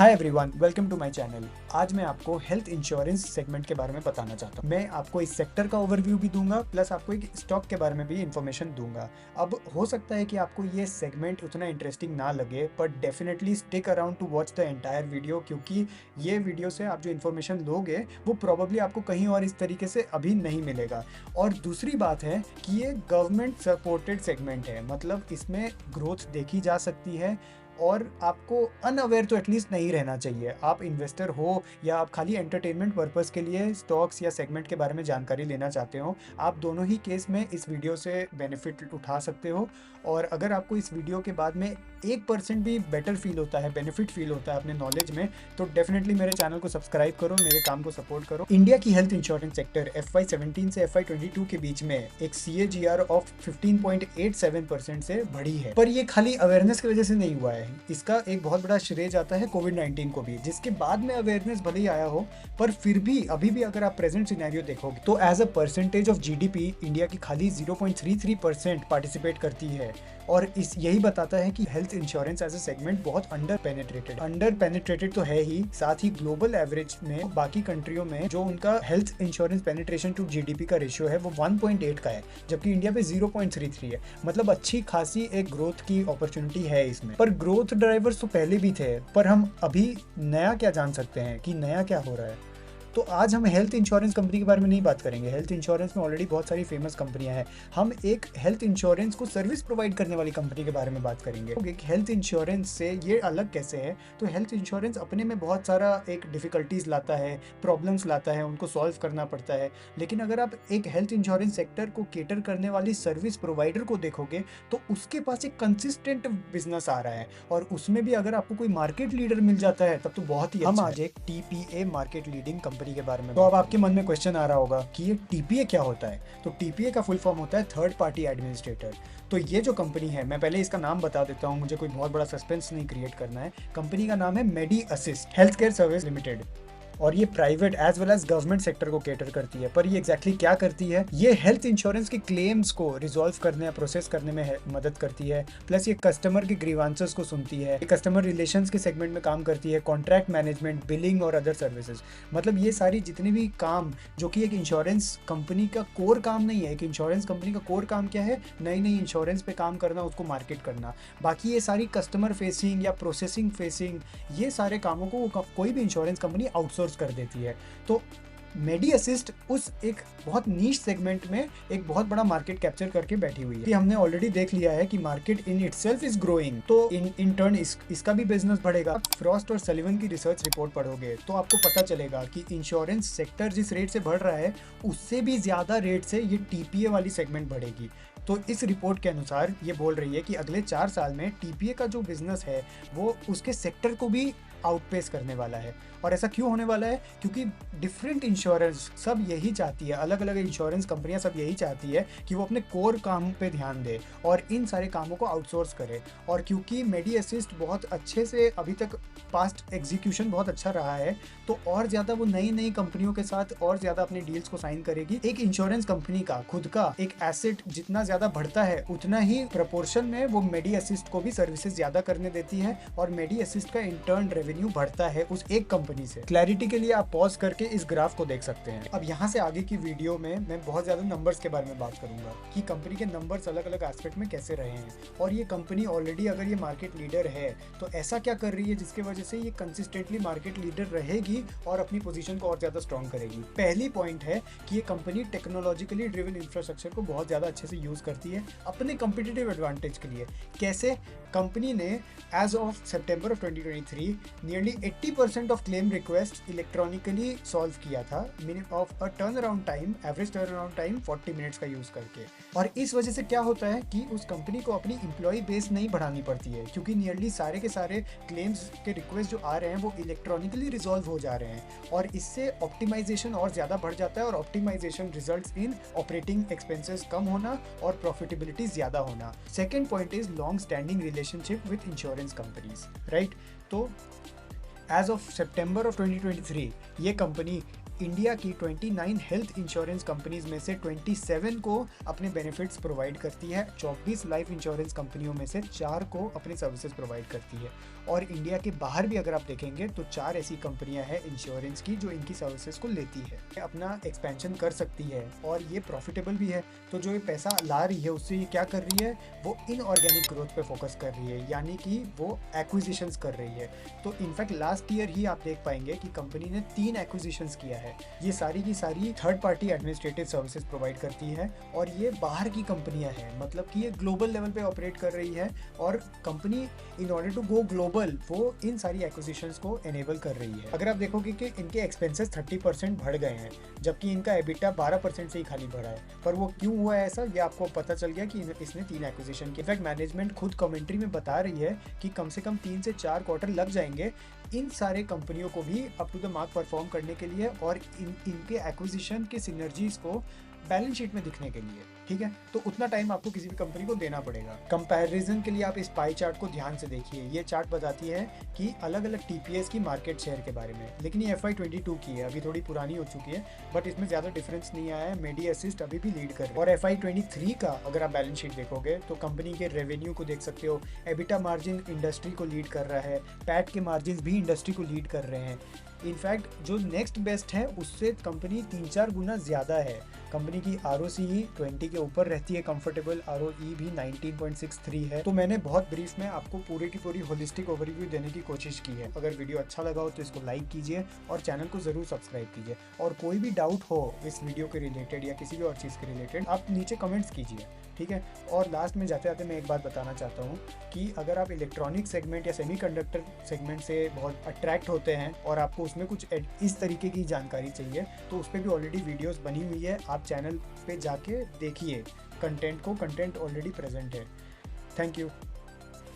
Hi everyone, welcome to my channel. आज मैं आपको हेल्थ इंश्योरेंस सेगमेंट के बारे में बताना चाहता हूँ। मैं आपको इस सेक्टर का ओवरव्यू भी दूंगा, प्लस आपको एक स्टॉक के बारे में भी इंफॉर्मेशन दूंगा। अब हो सकता है कि आपको ये सेगमेंट उतना इंटरेस्टिंग ना लगे, but definitely stick around two watch the entire video, क्योंकि ये वीडियो से आप जो इन्फॉर्मेशन लोगे वो प्रॉब्ली आपको कहीं और इस तरीके से अभी नहीं मिलेगा। और दूसरी बात है कि ये गवर्नमेंट सपोर्टेड सेगमेंट है, मतलब इसमें ग्रोथ देखी जा सकती है और आपको अनअवेयर तो एटलीस्ट नहीं रहना चाहिए। आप इन्वेस्टर हो या आप खाली एंटरटेनमेंट पर्पस के लिए स्टॉक्स या सेगमेंट के बारे में जानकारी लेना चाहते हो, आप दोनों ही केस में इस वीडियो से बेनिफिट उठा सकते हो। और अगर आपको इस वीडियो के बाद में 1% भी बेटर फील होता है, बेनिफिट फील होता है अपने नॉलेज में, तो डेफिनेटली मेरे चैनल को सब्सक्राइब करो, मेरे काम को सपोर्ट करो। इंडिया की हेल्थ इंश्योरेंस सेक्टर FY17 से FY22 के बीच में एक CAGR ऑफ 15.87% से बढ़ी है। पर ये खाली अवेयरनेस की वजह से नहीं हुआ है, इसका एक बहुत बड़ा श्रेय जाता है कोविड-19 को भी, जिसके बाद में अवेयरनेस भले ही आया हो, पर फिर भी अभी भी अगर आप प्रेजेंट सिनेरियो देखोगे तो as a percentage of GDP India की खाली 0.33% पार्टिसिपेट करती है। और इस यही बताता है कि health insurance as a segment बहुत अंडर पेनिट्रेटेड तो है ही, साथ ही ग्लोबल एवरेज में बाकी कंट्रियों में जो उनका health insurance penetration to GDP का रेशियो है वो 1.8 का है, जबकि इंडिया पे 0.33 है। मतलब अच्छी खासी एक ग्रोथ की अपॉर्चुनिटी है इसमें। पर ग्रोथ ड्राइवर्स तो पहले भी थे, पर हम अभी नया क्या जान सकते हैं कि नया क्या हो रहा है। तो आज हम हेल्थ इंश्योरेंस कंपनी के बारे में नहीं बात करेंगे। हेल्थ इंश्योरेंस में ऑलरेडी बहुत सारी फेमस कंपनियां हैं। हम एक हेल्थ इंश्योरेंस को सर्विस प्रोवाइड करने वाली कंपनी के बारे में बात करेंगे। हेल्थ इंश्योरेंस से ये अलग कैसे है, तो हेल्थ इंश्योरेंस अपने में बहुत सारा एक डिफिकल्टीज लाता है, प्रॉब्लम्स लाता है, उनको सॉल्व करना पड़ता है। लेकिन अगर आप एक हेल्थ इंश्योरेंस सेक्टर को केटर करने वाली सर्विस प्रोवाइडर को देखोगे तो उसके पास एक कंसिस्टेंट बिजनेस आ रहा है, और उसमें भी अगर आपको कोई मार्केट लीडर मिल जाता है तब तो बहुत ही अच्छा। हम आज एक TPA मार्केट लीडिंग कंपनी के बारे में। तो अब आपके मन में क्वेश्चन आ रहा होगा कि ये TPA क्या होता है। तो TPA का फुल फॉर्म होता है थर्ड पार्टी एडमिनिस्ट्रेटर। तो ये जो कंपनी है, मैं पहले इसका नाम बता देता हूँ, मुझे कोई बहुत बड़ा सस्पेंस नहीं क्रिएट करना है। कंपनी का नाम है Medi Assist health care service limited, और ये private as well as government sector को केटर करती है। पर ये एग्जैक्टली क्या करती है, ये हेल्थ इंश्योरेंस के क्लेम्स को रिजॉल्व करने या प्रोसेस करने में मदद करती है, प्लस ये कस्टमर के ग्रीवांसेस को सुनती है, ये कस्टमर रिलेशंस के सेगमेंट में काम करती है, कॉन्ट्रैक्ट मैनेजमेंट, बिलिंग और अदर सर्विसेज। मतलब ये सारी जितने भी काम जो कि एक इंश्योरेंस कंपनी का कोर काम नहीं है। एक इंश्योरेंस कंपनी का कोर काम क्या है, नई नई इंश्योरेंस पे काम करना, उसको मार्केट करना। बाकी ये सारी कस्टमर फेसिंग या प्रोसेसिंग फेसिंग, ये सारे कामों को कोई भी इंश्योरेंस कंपनी आउटसोर्स कर देती है। तो मेडी असिस्ट उस एक बहुत नीश सेगमेंट में एक बहुत बड़ा मार्केट कैप्चर करके बैठी हुई है। हमने ऑलरेडी देख लिया है कि market in itself is growing, तो इन टर्न इसका भी बिजनेस बढ़ेगा। फ्रॉस्ट और सलिवन की रिसर्च रिपोर्ट पढ़ोगे तो आपको पता चलेगा कि इंश्योरेंस सेक्टर जिस रेट से बढ़ रहा है उससे भी ज्यादा रेट से ये TPA वाली सेगमेंट बढ़ेगी। तो इस रिपोर्ट के अनुसार ये बोल रही है कि अगले 4 साल में TPA का जो बिजनेस है वो उसके सेक्टर को भी आउटपेस करने वाला है। और ऐसा क्यों होने वाला है, क्योंकि डिफरेंट इंश्योरेंस सब यही चाहती है, अलग अलग इंश्योरेंस कंपनियां सब यही चाहती है कि वो अपने कोर काम पे ध्यान दे और इन सारे कामों को आउटसोर्स करे। और क्योंकि मेडी असिस्ट बहुत अच्छे से अभी तक पास्ट एग्जीक्यूशन बहुत अच्छा रहा है, तो और ज़्यादा वो नई नई कंपनियों के साथ और ज़्यादा अपने डील्स को साइन करेगी। एक इंश्योरेंस कंपनी का खुद का एक एसेट जितना ज़्यादा बढ़ता है, उतना ही प्रपोर्शन में वो मेडी असिस्ट को भी सर्विसेज ज़्यादा करने देती है, और मेडी असिस्ट का इंटर्न रेवेन्यू बढ़ता है उस एक कंपनी से। क्लैरिटी के लिए आप पॉज करके इस ग्राफ को देख सकते हैं। अब यहाँ से आगे की वीडियो में मैं बहुत ज़्यादा नंबर्स के बारे में बात करूंगा कि कंपनी के नंबर्स अलग अलग एस्पेक्ट में कैसे रहे हैं, और ये कंपनी ऑलरेडी अगर ये मार्केट लीडर है तो ऐसा क्या कर रही है जिसकी वजह से ये कंसिस्टेंटली मार्केट लीडर रहेगी और अपनी पोजीशन को और ज़्यादा स्ट्रॉन्ग करेगी। पहली पॉइंट है कि ये कंपनी टेक्नोलॉजिकली ड्रिवन इंफ्रास्ट्रक्चर को बहुत ज़्यादा अच्छे से यूज़ करती है अपने कंपिटिटिव एडवांटेज के लिए। कैसे? कंपनी ने as of September of 2023 nearly 80% of claim request electronically solve किया था, minimum of a turn around time, average turn around time 40 minutes का यूज़ करके। और इस वजह से क्या होता है कि उस कंपनी को अपनी एम्प्लॉय बेस नहीं बढ़ानी पड़ती है, क्योंकि नियरली सारे के सारे क्लेम्स के रिक्वेस्ट जो आ रहे हैं वो इलेक्ट्रॉनिकली रिजॉल्व हो जा रहे हैं, और इससे ऑप्टिमाइजेशन और ज़्यादा बढ़ जाता है, और optimisation results in operating expenses कम होना और प्रॉफिटेबिलिटी ज़्यादा होना। Second point is long standing relationship with insurance companies, right. तो एज ऑफ सितंबर ऑफ 2023 ये कंपनी इंडिया की 29 हेल्थ इंश्योरेंस कंपनीज में से 27 को अपने बेनिफिट्स प्रोवाइड करती है, 24 लाइफ इंश्योरेंस कंपनियों में से 4 को अपने सर्विसेज प्रोवाइड करती है। और इंडिया के बाहर भी अगर आप देखेंगे तो 4 ऐसी कंपनियां हैं इंश्योरेंस की जो इनकी सर्विसेज को लेती है, अपना एक्सपेंशन कर सकती है और ये प्रॉफिटेबल भी है। तो जो ये पैसा ला रही है उससे ये क्या कर रही है, वो इनऑर्गेनिक ग्रोथ पे फोकस कर रही है, यानी कि वो एक्विजिशंस कर रही है। तो इनफैक्ट लास्ट ईयर ही आप देख पाएंगे कि कंपनी ने 3 एक्विजिशंस किया है। ये सारी की सारी third party administrative services provide करती है और ये बाहर की कंपनियां हैं, मतलब कि ये ग्लोबल लेवल पे ऑपरेट कर रही है और company in order to go global वो इन सारी एक्विजिशंस को एनेबल कर रही है। अगर आप देखोगे कि इनके एक्सपेंसेस 30% बढ़ गए हैं जबकि इनका एबिटा 12% से ही खाली बढ़ा है, पर वो क्यों हुआ है ऐसा, ये आपको पता चल गया कि इसने 3 एक्विजिशन की। इनफैक्ट मैनेजमेंट खुद कमेंट्री में बता रही है कि कम से कम 3 से 4 क्वार्टर लग जाएंगे इन सारे कंपनियों को भी up to the mark perform करने के लिए और इनके एक्विजिशन के सिनर्जीज को बैलेंस शीट में दिखने के लिए। ठीक है, तो उतना टाइम आपको किसी भी कंपनी को देना पड़ेगा। कंपैरिजन के लिए आप इस पाई चार्ट को ध्यान से देखिए। ये चार्ट बताती है कि अलग अलग टीपीएस की मार्केट शेयर के बारे में, लेकिन ये FY22 की है, अभी थोड़ी पुरानी हो चुकी है, बट इसमें ज़्यादा डिफरेंस नहीं आया है। मेडी असिस्ट अभी भी लीड कर रहा है। और FY23 का अगर आप बैलेंस शीट देखोगे तो कंपनी के रेवेन्यू को देख सकते हो, एबिटा मार्जिन इंडस्ट्री को लीड कर रहा है, पैट के मार्जिन भी इंडस्ट्री को लीड कर रहे हैं। इनफैक्ट जो नेक्स्ट बेस्ट है उससे कंपनी 3-4 गुना ज़्यादा है। कंपनी की ROCE 20 के ऊपर रहती है, कंफर्टेबल ROE भी 19.63 है। तो मैंने बहुत ब्रीफ में आपको पूरी की पूरी होलिस्टिक ओवरव्यू देने की कोशिश की है। अगर वीडियो अच्छा लगा हो तो इसको लाइक कीजिए और चैनल को ज़रूर सब्सक्राइब कीजिए। और कोई भी डाउट हो इस वीडियो के रिलेटेड या किसी भी और चीज़ के रिलेटेड आप नीचे कमेंट्स कीजिए, ठीक है। और लास्ट में जाते जाते मैं एक बात बताना चाहता हूँ कि अगर आप इलेक्ट्रॉनिक सेगमेंट या सेमीकंडक्टर सेगमेंट से बहुत अट्रैक्ट होते हैं और आपको उसमें कुछ इस तरीके की जानकारी चाहिए तो उस पर भी ऑलरेडी वीडियोस बनी हुई है, आप चैनल पे जाके देखिए कंटेंट ऑलरेडी प्रेजेंट है। Thank you.